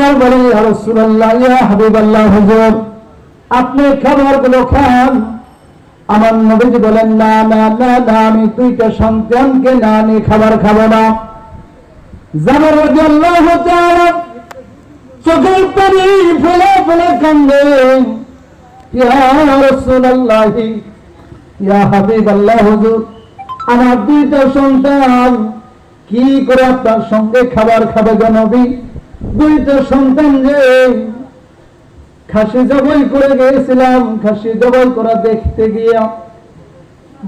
জামাল বলেন, ইয়া রাসূলুল্লাহ, ইয়া হাবিবাল্লাহ, হুজুর আপনি খাবারগুলো খান। আমার নবীজি বলেন, না না না না, আমি দুইটা সন্তানকে না নিয়ে খাবার খাবো না। জামাল রাদিয়াল্লাহু তাআলা চোখের পানি ফেলে ফেলে কান্দে, ইয়া রাসূলুল্লাহ, ইয়া হাবিবাল্লাহ, হুজুর আমার দুইটা সন্তান কি করে আপনার সঙ্গে খাবার খাবে গো নবী? দুইটা সন্তান যে খাসি জবাই করে গিয়েছিলাম, খাসি জবাই করা দেখতে গিয়া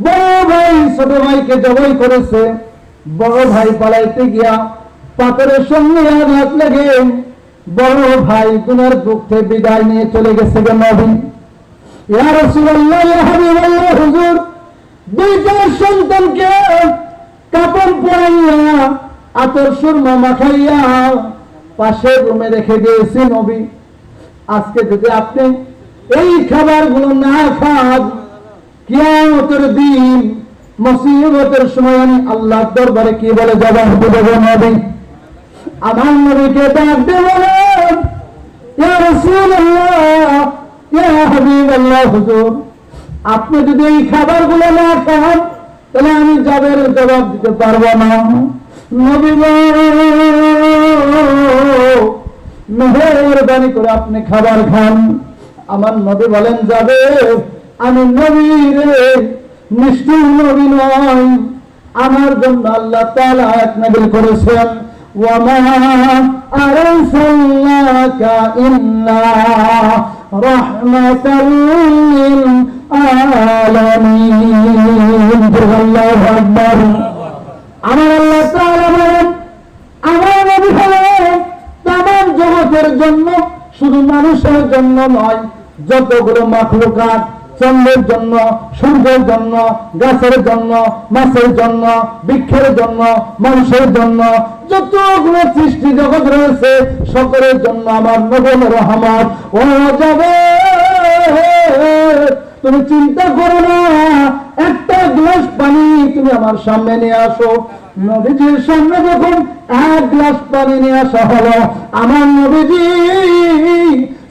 বড় ভাই ছোট ভাইকে জবাই করেছে। বড় ভাই পালাইতে গিয়া পাথরের সঙ্গে আঘাত লেগে বড় ভাই দুনিয়ার দুঃখে বিদায় নিয়ে চলে গেছে গো নবী। ইয়া রাসূলুল্লাহ, ইয়া হাবিবাল্লাহ, হুজুর দুইটা সন্তানকে কাপড় পরাইয়া আতর সুরমা মাখাইয়া পাশের রুমে রেখে দিয়েছি নবী। আজকে যদি আপনি এই খাবারগুলো না খান, কিয়ামতের দিন মুসিবতের সময় আমি আল্লাহর দরবারে কি বলে জবাব দেব নবী? আমার নবীকে ডাক দিয়ে বলেন, ইয়া রাসূলুল্লাহ, ইয়া হাবিবাল্লাহ, হুজুর আপনি যদি এই খাবারগুলো না খান তাহলে আমি জবাব দিতে পারবো না। নবী মেহেরবানি করে আপনি খাবার খান। আমার নবী বলেন, যাবে আমি নবী রে, নিষ্ঠুর নবী নয়। আমার জন্য আল্লাহ তাআলা আয়াত নাযিল করেছেন, ওয়া মা আরসালনাকা ইল্লা রাহমাতাল লিল আলামিন। আল্লাহু আকবার। আমার আল্লাহ তাআলা বলেন, আমার নবী হলেন তামাম জগতের জন্য, শুধু মানুষের জন্য নয়, যতগুলো মাখলুকাত, চন্দ্রের জন্য, সূর্যের জন্য, গাছের জন্য, মাছের জন্য, বৃক্ষের জন্য, মানুষের জন্য, যতগুলো সৃষ্টি জগৎ রয়েছে সকলের জন্য আমার নবীর রহমত। ও যাবে, তুমি চিন্তা করো না, একটা গ্লাস পানি তুমি আমার সামনে নিয়ে আসো। নবীজির সামনে যখন এক গ্লাস পানি নিয়ে আসা হলো, আমার নবীজি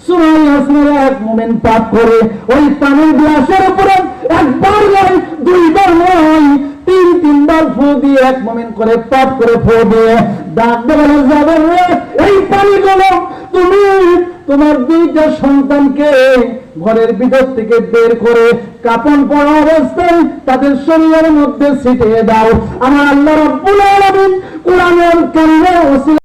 সূরা ইয়াসিনের এক মুমিন পাঠ করে ওই পানির গ্লাসের উপরে একবার নয়, দুইবার নয়, তিনবার ফু দিয়ে এক মুমিন করে পাঠ করে ফু দিয়ে ডাক বলে, যাবে রে, এই পানিগুলো তুমি তোমার দুইটা সন্তানকে ঘরের ভিতর থেকে বের করে কাপড় পরা অবস্থায় তাদের শরীরের মধ্যে ছিটিয়ে দাও। আমার আল্লাহ রাব্বুল আলামিন কোরআনের কারিমে